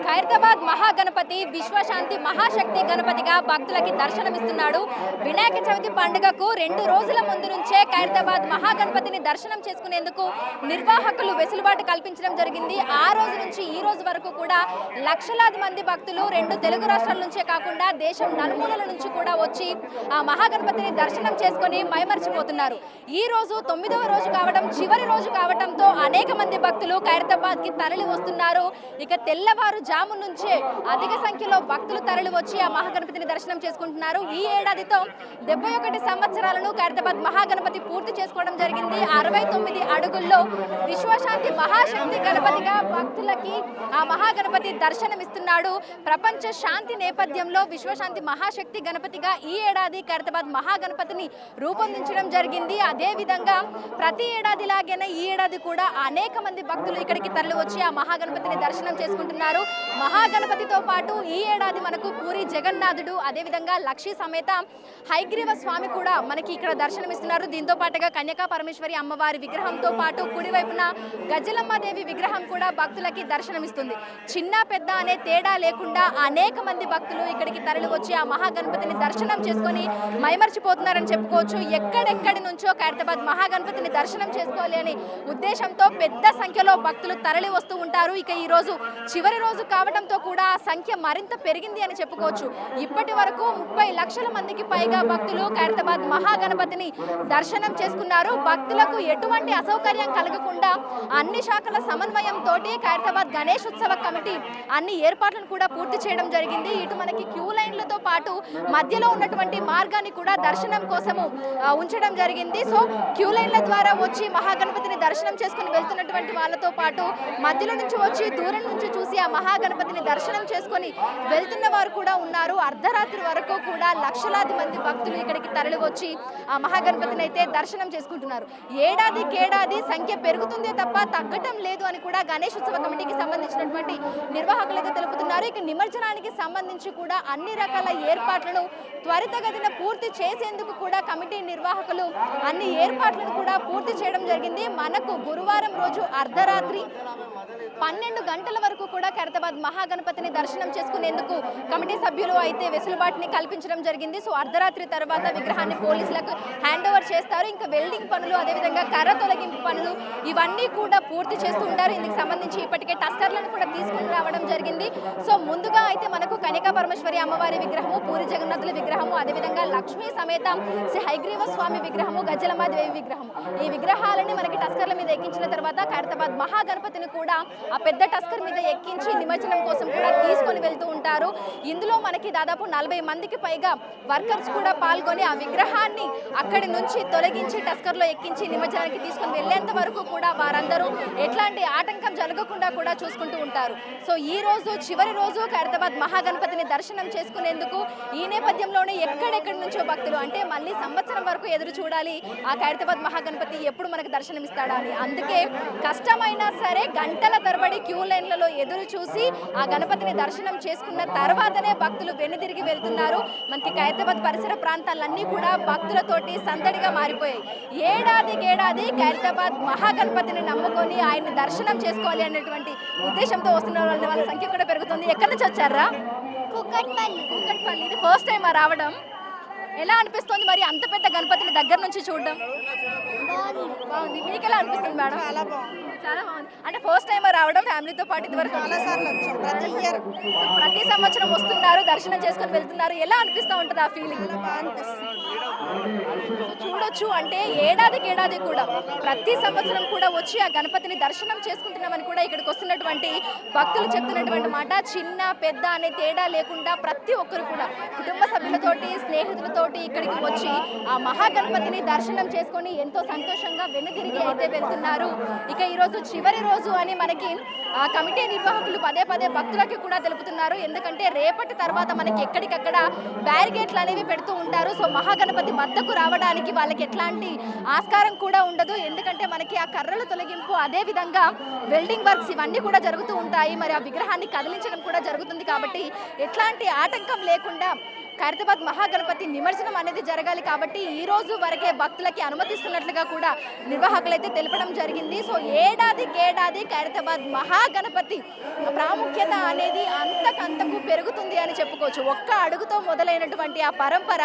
ఖైరతాబాద్ మహాగణపతి విశ్వశాంతి మహాశక్తి గణపతిగా భక్తులకి దర్శనమిస్తున్నాడు. వినాయక చవితి పండుగకు 2 రోజుల ముందు నుంచే ఖైరతాబాద్ మహాగణపతిని దర్శనం చేసుకునేందుకు నిర్వాహకులు వెసులుబాటు కల్పించడం జరిగింది. ఆ రోజు నుంచి ఈ రోజు వరకు కూడా లక్షలాది మంది భక్తులు 2 తెలుగు రాష్ట్రాల నుంచే కాకుండా దేశం నలుమూలల నుంచి కూడా వచ్చి ఆ మహాగణపతిని దర్శనం చేసుకొని మైమర్చిపోతున్నారు. ఈ రోజు 9వ రోజు కావడం, చివరి రోజు కావడంతో అనేక మంది భక్తులు ఖైరతాబాద్ కి తరలి వస్తున్నారు. ఇక తెల్లవారుజాము నుంచే అధిక సంఖ్యలో భక్తులు తరలి వచ్చి ఆ మహాగణపతిని దర్శనం చేసుకుంటున్నారు. ఈ ఏడాదితో 71 సంవత్సరాలను ఖైరతాబాద్ మహాగణపతి పూర్తి చేసుకోవడం జరిగింది. 69 అడుగుల్లో విశ్వశాంతి మహాశక్తి గణపతిగా భక్తులకి ఆ మహాగణపతి దర్శనమిస్తున్నాడు. ప్రపంచ శాంతి నేపథ్యంలో విశ్వశాంతి మహాశక్తి గణపతిగా ఈ ఏడాది ఖైరతాబాద్ మహాగణపతిని రూపొందించడం జరిగింది. అదే విధంగా ప్రతి ఏడాదిలాగానే ఈ ఏడాది కూడా అనేక మంది భక్తులు ఇక్కడికి తరలి వచ్చి ఆ మహాగణపతిని దర్శనం చేసుకుంటున్నారు. మహాగణపతితో పాటు ఈ ఏడాది మనకు పూరి జగన్నాథుడు, అదేవిధంగా లక్ష్మీ సమేత హయగ్రీవ స్వామి కూడా మనకి ఇక్కడ దర్శనమిస్తున్నారు. దీంతో పాటుగా కన్యకా పరమేశ్వరి అమ్మవారి విగ్రహంతో పాటు కుడివైపున గజలమ్మదేవి విగ్రహం కూడా భక్తులకి దర్శనమిస్తుంది. చిన్న పెద్ద అనే తేడా లేకుండా అనేక మంది భక్తులు ఇక్కడికి తరలి వచ్చి ఆ మహాగణపతిని దర్శనం చేసుకొని మైమర్చిపోతున్నారని చెప్పుకోవచ్చు. ఎక్కడెక్కడి నుంచో ఖైరతాబాద్ మహాగణపతిని దర్శనం చేసుకోవాలి అనే ఉద్దేశంతో పెద్ద సంఖ్యలో భక్తులు తరలి వస్తూ ఉంటారు. ఇక ఈ రోజు చివరి రోజు కావడంతో కూడా ఆ సంఖ్య మరింత పెరిగింది అని చెప్పుకోవచ్చు. ఇప్పటి వరకు 30 లక్షల మందికి పైగా భక్తులు ఖైరతాబాద్ మహాగణపతిని దర్శనం చేసుకున్నారు. భక్తులకు ఎటువంటి అసౌకర్యం కలగకుండా అన్ని శాఖల సమన్వయంతో ఖైరతాబాద్ గణేష్ ఉత్సవ కమిటీ అన్ని ఏర్పాట్లను కూడా పూర్తి చేయడం జరిగింది. ఇటు మనకి క్యూ లైన్లతో పాటు మధ్యలో ఉన్నటువంటి మార్గాన్ని కూడా దర్శనం కోసము ఉంచడం జరిగింది. సో క్యూ లైన్ల ద్వారా వచ్చి మహాగణపతిని దర్శనం చేసుకుని వెళ్తున్నటువంటి వాళ్ళతో పాటు మధ్యలో నుంచి వచ్చి దూరం నుంచి చూసి ఆ మహాగణపతిని దర్శనం చేసుకొని వెళ్తున్న వారు కూడా ఉన్నారు. అర్ధరాత్రి వరకు కూడా లక్షలాది మంది భక్తులు ఇక్కడికి తరలి వచ్చి ఆ మహాగణపతిని అయితే దర్శనం చేసుకుంటున్నారు. ఏడాదికేడాది సంఖ్య పెరుగుతుందే తప్ప తగ్గటం లేదు అని కూడా గణేష్ ఉత్సవ కమిటీకి సంబంధించినటువంటి నిర్వాహకులు అయితే తెలుపుతున్నారు. ఇక నిమజ్జనానికి సంబంధించి కూడా అన్ని రకాల ఏర్పాట్లను త్వరితగతిన పూర్తి చేసేందుకు కూడా కమిటీ నిర్వాహకులు అన్ని ఏర్పాట్లను కూడా పూర్తి చేయడం జరిగింది. మనకు గురువారం రోజు అర్ధరాత్రి 12 గంటల వరకు కూడా ఖైరతాబాద్ మహాగణపతిని దర్శనం చేసుకునేందుకు కమిటీ సభ్యులు అయితే వెసులుబాటుని కల్పించడం జరిగింది. సో అర్ధరాత్రి తర్వాత విగ్రహాన్ని పోలీసులకు హ్యాండ్ ఓవర్ చేస్తారు. ఇంకా వెల్డింగ్ పనులు, అదేవిధంగా కర్ర తొలగింపు పనులు ఇవన్నీ కూడా పూర్తి చేస్తూ ఉంటారు. ఇందుకు సంబంధించి ఇప్పటికే టస్కర్లను కూడా తీసుకుని రావడం జరిగింది. సో ముందుగా అయితే మనకు కన్యకా పరమేశ్వరి అమ్మవారి విగ్రహము, పూరి జగన్నాథుల విగ్రహము, అదేవిధంగా లక్ష్మీ సమేత శ్రీ హయగ్రీవ స్వామి విగ్రహము, గజలమ్మదేవి విగ్రహము, ఈ విగ్రహాలని మనకి టస్కర్ల మీద ఎక్కించిన తర్వాత ఖైరతాబాద్ మహాగణపతిని కూడా ఆ పెద్ద టస్కర్ మీద ఎక్కించి నిమజ్జనం కోసం కూడా తీసుకొని వెళ్తూ ఉంటారు. ఇందులో మనకి దాదాపు 40 మందికి పైగా వర్కర్స్ కూడా పాల్గొని ఆ విగ్రహాన్ని అక్కడి నుంచి తొలగించి టస్కర్లో ఎక్కించి నిమజ్జనానికి తీసుకొని వెళ్లేంత వరకు కూడా వారందరూ ఎట్లాంటి ఆటంకం జరగకుండా కూడా చూసుకుంటూ ఉంటారు. సో ఈ రోజు చివరి రోజు ఖైరతాబాద్ మహాగణపతిని దర్శనం చేసుకునేందుకు ఈ నేపథ్యంలోనే ఎక్కడెక్కడి నుంచో భక్తులు, అంటే మళ్ళీ సంవత్సరం వరకు ఎదురు చూడాలి ఆ ఖైరతాబాద్ మహాగణపతి ఎప్పుడు మనకు దర్శనమిస్తాడా అని. అందుకే కష్టమైనా సరే గంటల తరబడి క్యూ లైన్లలో ఎదురు చూసి ఆ గణపతిని దర్శనం చేసుకున్న తర్వాతనే భక్తులు వెనుదిరిగి వెళ్తున్నారు. మనకి ఖైరతాబాద్ పరిసర ప్రాంతాలన్నీ కూడా భక్తులతోటి సందడిగా మారిపోయాయి. ఏడాదికేడాది ఖైరతాబాద్ మహాగణపతిని నమ్ముకొని ఆయన్ని దర్శనం చేసుకోవాలి అనేటువంటి ఉద్దేశంతో వస్తున్న వాళ్ళ సంఖ్య కూడా పెరుగుతుంది. ఎక్కడి నుంచి వచ్చారా? కుక్కట్పల్లి. ఇది ఫస్ట్ టైం రావడం. ఎలా అనిపిస్తుంది మరి అంత పెద్ద గణపతిని దగ్గర నుంచి చూడడం? బాగుంది. మీకు ఎలా అనిపిస్తుంది మేడం? చాలా బాగుంది. అంటే ఫస్ట్ టైం రావడం ఫ్యామిలీతో పాటు? ఇదివరకు ప్రతి సంవత్సరం వస్తున్నారు, దర్శనం చేసుకొని వెళ్తున్నారు. ఎలా అనిపిస్తూ ఉంటుంది ఆ ఫీలింగ్? చూడొచ్చు, అంటే ఏడాదికేడాది కూడా ప్రతి సంవత్సరం కూడా వచ్చి ఆ గణపతిని దర్శనం చేసుకుంటున్నామని కూడా ఇక్కడికి వస్తున్నటువంటి భక్తులు చెప్తున్నటువంటి మాట. చిన్న పెద్ద అనే తేడా లేకుండా ప్రతి ఒక్కరు కూడా కుటుంబ సభ్యులతోటి, స్నేహితులతోటి ఇక్కడికి వచ్చి ఆ మహాగణపతిని దర్శనం చేసుకొని ఎంతో సంతోషంగా వెనుదిరిగి అయితే వెళ్తున్నారు. ఇక ఈరోజు చివరి రోజు అని మనకి ఆ కమిటీ నిర్వాహకులు పదే పదే భక్తులకి కూడా తెలుపుతున్నారు. ఎందుకంటే రేపటి తర్వాత మనకి ఎక్కడికక్కడ బ్యారిగేట్లు అనేవి పెడుతూ ఉంటారు. సో మహాగణపతి వద్దకు రావడానికి వాళ్ళకి ఎట్లాంటి ఆస్కారం కూడా ఉండదు. ఎందుకంటే మనకి ఆ కర్రల తొలగింపు, అదే విధంగా వెల్డింగ్ వర్క్స్ ఇవన్నీ కూడా జరుగుతూ ఉంటాయి. మరి ఆ విగ్రహాన్ని కదిలించడం కూడా జరుగుతుంది. కాబట్టి ఎట్లాంటి ఆటంకం లేకుండా ఖైరతాబాద్ మహాగణపతి నిమజ్జనం అనేది జరగాలి కాబట్టి ఈ రోజు వరకే భక్తులకి అనుమతిస్తున్నట్లుగా కూడా నిర్వాహకులు అయితే తెలపడం జరిగింది. సో ఏడాదికేడాది ఖైరతాబాద్ మహాగణపతి ప్రాముఖ్యత అనేది అంతకంతకు పెరుగుతుంది అని చెప్పుకోవచ్చు. ఒక్క అడుగుతో మొదలైనటువంటి ఆ పరంపర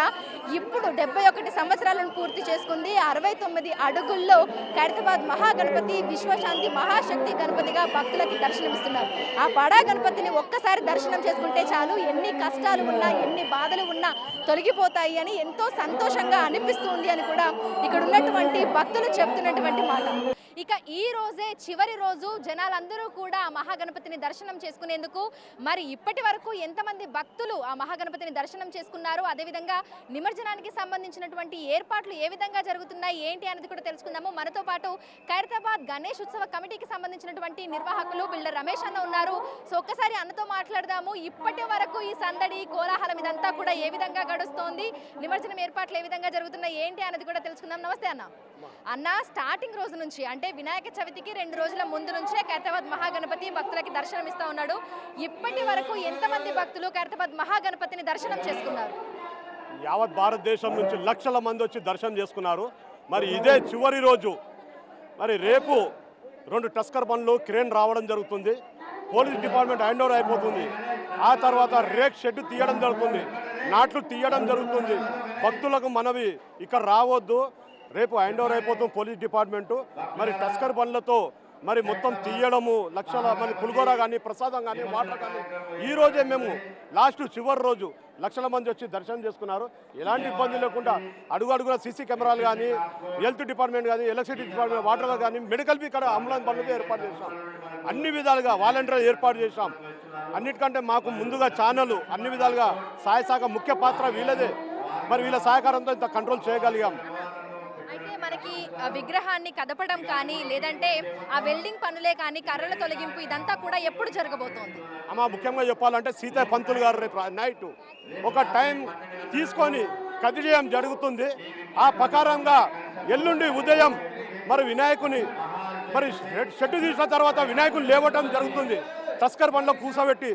ఇప్పుడు 71 సంవత్సరాలను పూర్తి చేసుకుంది. 69 అడుగుల్లో ఖైరతాబాద్ మహాగణపతి విశ్వశాంతి మహాశక్తి గణపతిగా భక్తులకి దర్శనమిస్తున్నారు. ఆ బడా గణపతిని ఒక్కసారి దర్శనం చేసుకుంటే చాలు, ఎన్ని కష్టాలు ఉన్నా ఎన్ని బాధలు ఉన్నా తొలగిపోతాయి అని ఎంతో సంతోషంగా అనిపిస్తుంది అని కూడా ఇక్కడ ఉన్నటువంటి భక్తులు చెప్తున్నటువంటి మాట. ఇక ఈ రోజే చివరి రోజు జనాలందరూ కూడా ఆ మహాగణపతిని దర్శనం చేసుకునేందుకు మరి ఇప్పటి వరకు ఎంతమంది భక్తులు ఆ మహాగణపతిని దర్శనం చేసుకున్నారు, అదేవిధంగా నిమజ్జనానికి సంబంధించినటువంటి ఏర్పాట్లు ఏ విధంగా జరుగుతున్నాయి ఏంటి అనేది కూడా తెలుసుకుందాము. మనతో పాటు ఖైరతాబాద్ గణేష్ ఉత్సవ కమిటీకి సంబంధించినటువంటి నిర్వాహకులు బిల్డర్ రమేష్ అన్న ఉన్నారు. సో ఒక్కసారి అన్నతో మాట్లాడదాము. ఇప్పటి వరకు ఈ సందడి కోలాహలం ఇదంతా కూడా ఏ విధంగా గడుస్తోంది, నిమజ్జనం ఏర్పాట్లు ఏ విధంగా జరుగుతున్నాయి ఏంటి అనేది కూడా తెలుసుకుందాం. నమస్తే అన్న. అన్న, స్టార్టింగ్ రోజు నుంచి అంటే వినాయక చవితికి 2 రోజుల ముందు నుంచే ఖైరతాబాద్ మహాగణపతి భక్తులకి దర్శనం ఇస్తా ఉన్నాడు. ఇప్పటి వరకు ఎంతమంది భక్తులు ఖైరతాబాద్ మహాగణపతిని దర్శనం చేసుకున్నారు? యావత్ భారతదేశం నుంచి లక్షల మంది వచ్చి దర్శనం చేసుకున్నారు. మరి ఇదే చివరి రోజు. మరి రేపు 2 టస్కర్ బండ్లు క్రేన్ రావడం జరుగుతుంది. పోలీస్ డిపార్ట్మెంట్ హ్యాండ్ ఓవర్ అయిపోతుంది. ఆ తర్వాత రేక్ షెడ్ తీయడం జరుగుతుంది, నాట్లు తీయడం జరుగుతుంది. భక్తులకు మనవి ఇక్కడ రావద్దు, రేపు హ్యాండ్ ఓవర్ అయిపోతుంది పోలీస్ డిపార్ట్మెంటు. మరి టస్కర్ బండ్లతో మరి మొత్తం తీయడము, లక్షల మంది పులిగోర కానీ ప్రసాదం కానీ వాటర్ కానీ ఈ రోజే మేము చివరి రోజు లక్షల మంది వచ్చి దర్శనం చేసుకున్నారు. ఎలాంటి ఇబ్బంది లేకుండా అడుగున సీసీ కెమెరాలు కానీ, హెల్త్ డిపార్ట్మెంట్ కానీ, ఎలక్ట్రిసిటీ డిపార్ట్మెంట్, వాటర్ కానీ, మెడికల్ ఇక్కడ అంబులెన్స్ బండ్లు ఏర్పాటు చేశాం. అన్ని విధాలుగా వాలంటీర్లు ఏర్పాటు చేశాం. అన్నిటికంటే మాకు ముందుగా ఛానల్ అన్ని విధాలుగా సహాయ ముఖ్య పాత్ర వీళ్ళదే. మరి వీళ్ళ సహకారంతో ఇంత కంట్రోల్ చేయగలిగాం. అయితే మనకి విగ్రహాన్ని కదపడం కానీ లేదంటే ఆ వెల్డింగ్ పనులే కానీ కర్రల తొలగింపు ఇదంతా కూడా ఎప్పుడు జరగబోతోంది? అమ్మ, ముఖ్యంగా చెప్పాలంటే సీతయ్య పంతులు గారు రేపు నైట్ ఒక టైం తీసుకొని కదిలియం జరుగుతుంది. ఆ ప్రకారంగా ఎల్లుండి ఉదయం మరి వినాయకుని మరి షెడ్డు తీసిన తర్వాత వినాయకుని లేవటం జరుగుతుంది. టస్కర్ బండ్లో కూర్చోబెట్టి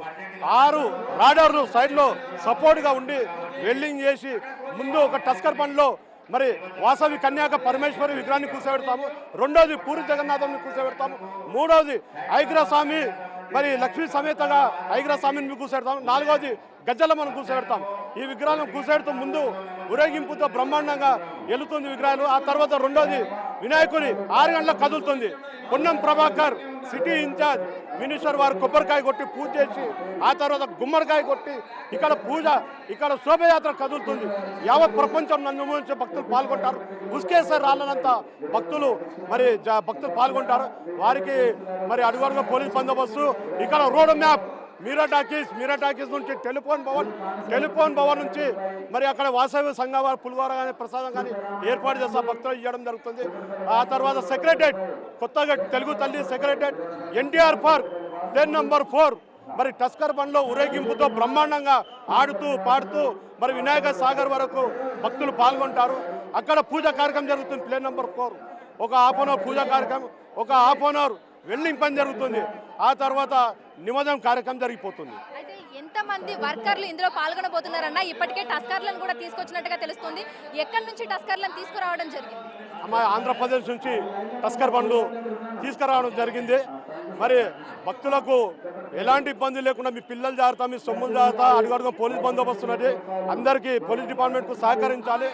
6 రాడర్లు సైడ్లో సపోర్ట్గా ఉండి వెల్డింగ్ చేసి ముందు ఒక టస్కర్ బండ్లో మరి వాసవి కన్యాక పరమేశ్వరి విగ్రహాన్ని కూర్చోబెడతాము. 2వది పూరి జగన్నాథంని కూర్చోబెడతాము. 3వది ఐగ్రస్వామి మరి లక్ష్మీ సమేతగా ఐగ్రస్వామిని కూర్చోబెడతాము. 4వది గజ్జలమ్మను కూర్చోబెడతాం. ఈ విగ్రహాలను కూర్చోబెడుతూ ముందు ఊరేగింపుతో బ్రహ్మాండంగా వెళుతుంది విగ్రహాలు. ఆ తర్వాత 2వది వినాయకుని 6 గంటలకు కదులుతుంది. Ponnam Prabhakar city incharge minister వారు కొబ్బరికాయ కొట్టి పూజ చేసి ఆ తర్వాత గుమ్మడికాయ కొట్టి ఇక్కడ శోభయాత్ర కదులుతుంది. యావత్ ప్రపంచం నుంచి భక్తులు పాల్గొంటారు. ఉస్కేసర్ రాళ్ళనంత భక్తులు పాల్గొంటారు. వారికి మరి అడుగడుగు పోలీస్ బందోబస్తు, ఇక్కడ రోడ్ మ్యాప్, మీరా టాకీస్ నుంచి టెలిఫోన్ భవన్ నుంచి మరి అక్కడ వాసవి సంఘ వారు పులిగోర కానీ ప్రసాదం కానీ ఏర్పాటు చేస్తా భక్తులు ఇవ్వడం జరుగుతుంది. ఆ తర్వాత సెక్రటరేట్, కొత్తగా Telugu Talli secretariat, NTR park, plane number 4 మరి టస్కర్ బండ్లో ఊరేగింపుతో బ్రహ్మాండంగా ఆడుతూ పాడుతూ మరి వినాయక సాగర్ వరకు భక్తులు పాల్గొంటారు. అక్కడ పూజా కార్యక్రమం జరుగుతుంది. ప్లేన్ నంబర్ 4 ఒక హాఫ్ అన్ అవర్ పూజా కార్యక్రమం, ఒక హాఫ్ అన్ అవర్ వెల్డింగ్ పని జరుగుతుంది. ఆ తర్వాత నిమజ్జనం కార్యక్రమం జరిగిపోతుంది. అయితే ఎంతమంది వర్కర్లు ఇందులో పాల్గొనబోతున్నారన్న? ఇప్పటికే టస్కర్లను కూడా తీసుకొచ్చినట్టుగా తెలుస్తుంది. ఎక్కడి నుంచి టస్కర్లను తీసుకురావడం జరిగింది? ఆంధ్రప్రదేశ్ నుంచి టస్కర్ బండ్లు తీసుకురావడం జరిగింది. మరి భక్తులకు ఎలాంటి ఇబ్బంది లేకుండా మీ పిల్లలు జాగ్రత్త, మీ సొమ్ములు జాగ్రత్త, అడుగడుగు పోలీస్ బందోబస్తు ఉన్నది. అందరికీ పోలీస్ డిపార్ట్మెంట్కు సహకరించాలి.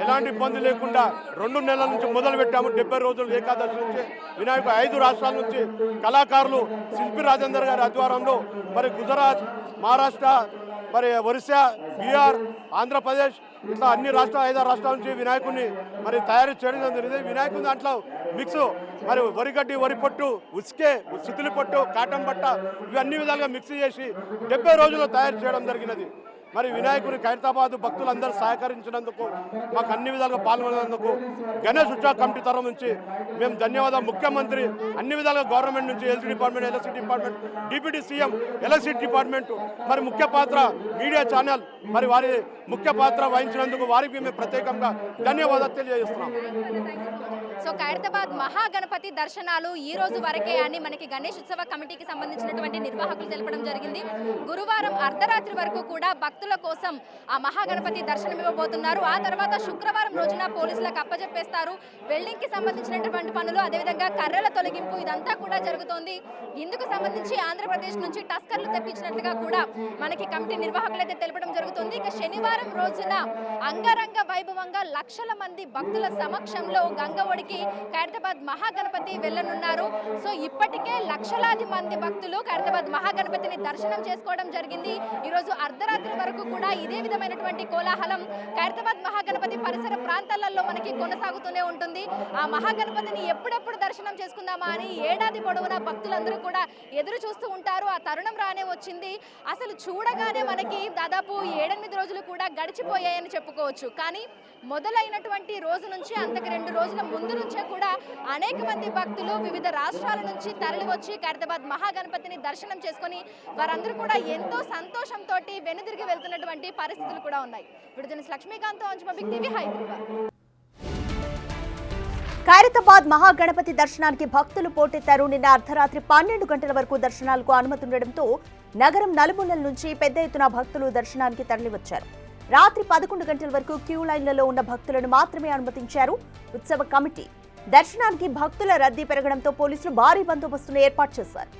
ఎలాంటి ఇబ్బంది లేకుండా 2 నెలల నుంచి మొదలు పెట్టాము. 70 రోజులు ఏకాదశి నుంచి వినాయకుడు 5 రాష్ట్రాల నుంచి కళాకారులు శిల్పి రాజేందర్ గారి ఆధ్వర్యంలో మరి గుజరాత్, మహారాష్ట్ర, మరి ఒరిస్సా, బీహార్, ఆంధ్రప్రదేశ్ ఇట్లా అన్ని 5 రాష్ట్రాల నుంచి వినాయకుడిని మరి తయారు చేయడం జరిగింది. వినాయకుని దాంట్లో మిక్స్ మరి వరిగడ్డి, వరి పొట్టు, ఉసుకే, సుతిలి పొట్టు, కాటన్ బట్ట ఇవి అన్ని విధాలుగా మిక్స్ చేసి 70 రోజుల్లో తయారు చేయడం జరిగినది. మరి వినాయకుని ఖైరతాబాద్ భక్తులందరూ సహకరించినందుకు, మాకు అన్ని విధాలుగా పాల్గొనేందుకు గణేష్ ఉత్సవ కమిటీ తరఫు నుంచి మేము ధన్యవాదాలు. ముఖ్యమంత్రి అన్ని విధాలుగా గవర్నమెంట్ నుంచి health department, electricity department, deputy CM, electricity department మరి ముఖ్య పాత్ర మీడియా ఛానల్ మరి వారి ముఖ్య పాత్ర వహించినందుకు వారికి మేము ప్రత్యేకంగా ధన్యవాదాలు తెలియజేస్తున్నాం. సో ఖైరతాబాద్ మహాగణపతి దర్శనాలు ఈ రోజు వరకే అని మనకి గణేష్ ఉత్సవ కమిటీకి సంబంధించినటువంటి నిర్వాహకులు తెలపడం జరిగింది. గురువారం అర్ధరాత్రి వరకు కూడా భక్తుల కోసం ఆ మహాగణపతి దర్శనం ఇవ్వబోతున్నారు. ఆ తర్వాత శుక్రవారం రోజున పోలీసులకు అప్పజెప్పేస్తారు. వెల్డింగ్ కి సంబంధించినటువంటి పనులు, అదేవిధంగా కర్రల తొలగింపు ఇదంతా కూడా జరుగుతోంది. ఇందుకు సంబంధించి ఆంధ్రప్రదేశ్ నుంచి టస్కర్లు తెప్పించినట్లుగా కూడా మనకి కమిటీ నిర్వాహకులు అయితే తెలపడం జరుగుతుంది. ఇక శనివారం రోజున అంగరంగ వైభవంగా లక్షల మంది భక్తుల సమక్షంలో గంగవడికి ఖైరతాబాద్ మహాగణపతి వెళ్ళనున్నారు. సో ఇప్పటికే లక్షలాది మంది భక్తులు ఖైరతాబాద్ మహాగణపతిని దర్శనం చేసుకోవడం జరిగింది. ఈరోజు అర్ధరాత్రి వరకు కూడా ఇదే విధమైనటువంటి కోలాహలం ఖైరతాబాద్ మహాగణపతి పరిసర ప్రాంతాలలో మనకి కొనసాగుతూనే ఉంటుంది. ఆ మహాగణపతిని ఎప్పుడెప్పుడు దర్శనం చేసుకుందామా అని ఏడాది పొడవునా భక్తులందరూ కూడా ఎదురు చూస్తూ ఉంటారు. ఆ తరుణం రానే వచ్చింది. అసలు చూడగానే మనకి దాదాపు 7-8 రోజులు కూడా గడిచిపోయాయని చెప్పుకోవచ్చు. కానీ మొదలైనటువంటి రోజు నుంచి అంతకు 2 రోజుల ముందు నుంచే కూడా అనేక మంది భక్తులు వివిధ రాష్ట్రాల నుంచి తరలి వచ్చి ఖైరతాబాద్ మహాగణపతిని దర్శనం చేసుకొని వారందరూ కూడా ఎంతో సంతోషంతో వెనుదిరిగి వెళ్తున్నటువంటి పరిస్థితులు కూడా ఉన్నాయి. విడుదల లక్ష్మీకాంత్, అంజుమబిక్ టీవీ, హైదరాబాద్. ఖైరతాబాద్ మహాగణపతి దర్శనానికి భక్తులు పోటెత్తారు. నిన్న అర్ధరాత్రి 12 గంటల వరకు దర్శనాలకు అనుమతి ఉండడంతో నగరం నలుమూలల నుంచి పెద్ద ఎత్తున భక్తులు దర్శనానికి తరలివచ్చారు. రాత్రి 11 గంటల వరకు క్యూ లైన్లలో ఉన్న భక్తులను మాత్రమే అనుమతించారు ఉత్సవ కమిటీ. దర్శనానికి భక్తుల రద్దీ పెరగడంతో పోలీసులు భారీ బందోబస్తును ఏర్పాటు చేశారు.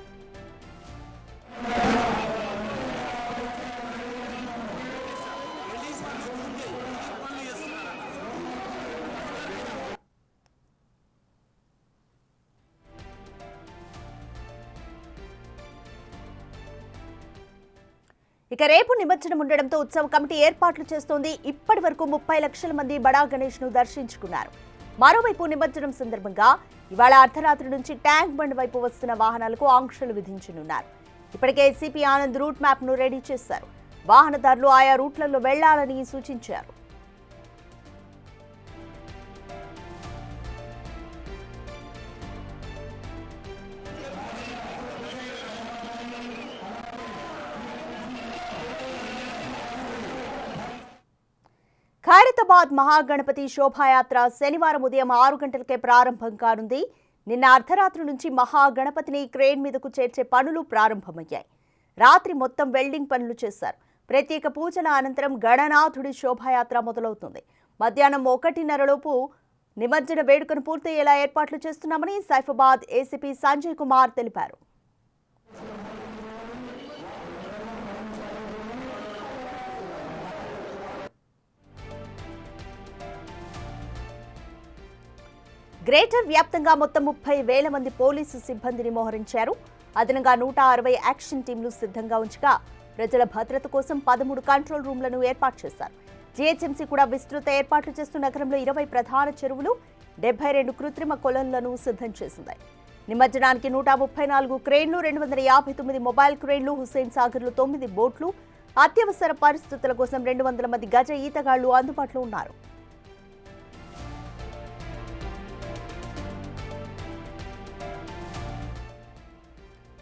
ఇక రేపు నిమజ్జనం ఉండడంతో ఉత్సవ కమిటీ ఏర్పాట్లు చేస్తోంది. ఇప్పటి వరకు 30 లక్షల మంది బడా గణేష్ ను దర్శించుకున్నారు. మరోవైపు నిమజ్జనం సందర్భంగా ఇవాళ అర్ధరాత్రి నుంచి ట్యాంక్ బండ్ వైపు వస్తున్న వాహనాలకు ఆంక్షలు విధించనున్నారు. ఇప్పటికే సిపి ఆనంద్ రూట్ మ్యాప్ ను రెడీ చేశారు. వాహనదారులు ఆయా రూట్లలో వెళ్లాలని సూచించారు. ఖైరతాబాద్ మహాగణపతి శోభాయాత్ర శనివారం ఉదయం 6 గంటలకే ప్రారంభం కానుంది. నిన్న అర్ధరాత్రి నుంచి మహాగణపతిని క్రేన్ మీదకు చేర్చే పనులు ప్రారంభమయ్యాయి. రాత్రి మొత్తం వెల్డింగ్ పనులు చేశారు. ప్రత్యేక పూజల అనంతరం గణనాథుడి శోభాయాత్ర మొదలవుతుంది. మధ్యాహ్నం 1:30లోపు నిమజ్జన వేడుకను పూర్తయ్యేలా ఏర్పాట్లు చేస్తున్నామని సైఫాబాద్ ఏసీపీ సంజయ్ కుమార్ తెలిపారు. గ్రేటర్ వ్యాప్తంగా మొత్తం 30,000 మంది పోలీసు సిబ్బందిని మోహరించారు. అదనంగా 160 యాక్షన్ టీంలు సిద్ధంగా ఉంచగా ప్రజల భద్రత కోసం 13 కంట్రోల్ రూమ్లను ఏర్పాటు చేశారు. జీహెచ్ఎంసీ కూడా విస్తృత ఏర్పాట్లు చేస్తూ నగరంలో 20 ప్రధాన చెరువులు, 72 కృత్రిమ కొలనులను సిద్ధం చేసింది. నిమజ్జనానికి 134 క్రేన్లు, 259 మొబైల్ క్రేన్లు, హుస్సేన్ సాగర్లో 9 బోట్లు, అత్యవసర పరిస్థితుల కోసం 200 మంది గజ ఈతగాళ్లు అందుబాటులో ఉన్నారు.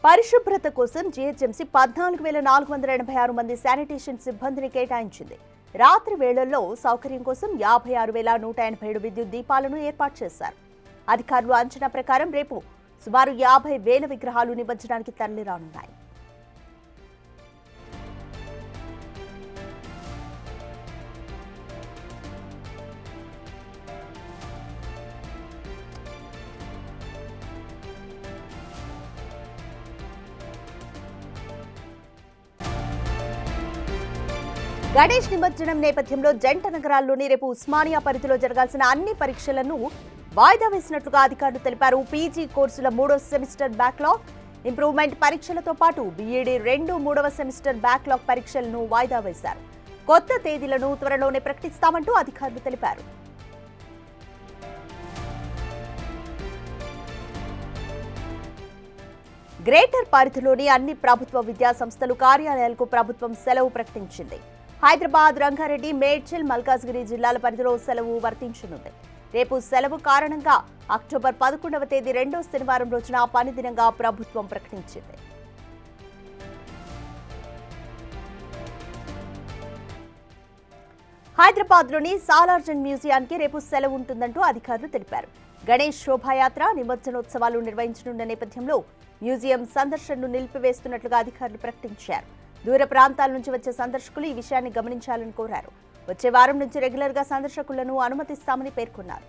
పరిశుభ్రత కోసం జీహెచ్ఎంసీ 14,486 మంది శానిటేషన్ సిబ్బందిని కేటాయించింది. రాత్రి వేళల్లో సౌకర్యం కోసం 56,187 విద్యుత్ దీపాలను ఏర్పాటు చేశారు. అధికారులు అంచనా ప్రకారం రేపు సుమారు 50,000 విగ్రహాలు నిమజ్జనానికి తరలిరానున్నాయి. గణేష్ నిమజ్జనం నేపథ్యంలో జంట నగరాల్లోని రేపు ఉస్మానియా పరిధిలో జరగాల్సిన అన్ని పరీక్షలను వాయిదా వేసినట్లుగా అధికారులు తెలిపారు. పీజీ కోర్సుల 3వ సెమిస్టర్ బ్యాక్లాగ్, ఇంప్రూవ్మెంట్ పరీక్షలతో పాటు బీఈడీ 3వ సెమిస్టర్ బ్యాక్లాగ్ పరీక్షలను వాయిదా వేశారు. కొత్త తేదీలను త్వరలోనే ప్రకటిస్తామంటూ అధికారులు తెలిపారు. గ్రేటర్ పరిధిలోని అన్ని ప్రభుత్వ విద్యా సంస్థలు, కార్యాలయాలకు ప్రభుత్వం సెలవు ప్రకటించింది. హైదరాబాద్, రంగారెడ్డి, మేడ్చల్, మల్కాజ్గిరి జిల్లాల పరిధిలో సెలవు వర్తించనుంది. రేపు సెలవు కారణంగా అక్టోబర్ 11వ తేదీ 2వ శనివారం రోజున పని దినంగా ప్రభుత్వం ప్రకటించింది. హైదరాబాద్లోని సాలార్జంగ్ మ్యూజియానికి రేపు సెలవు ఉంటుందంటూ అధికారులు తెలిపారు. గణేష్ శోభాయాత్ర, నిమజ్జనోత్సవాలు నిర్వహించనున్న నేపథ్యంలో మ్యూజియం సందర్శనను నిలిపివేస్తున్నట్లుగా అధికారులు ప్రకటించారు. దూర ప్రాంతాల నుంచి వచ్చే సందర్శకులు ఈ విషయాన్ని గమనించాలని కోరారు. వచ్చే వారం నుంచి రెగ్యులర్గా సందర్శకులను అనుమతిస్తామని పేర్కొన్నారు.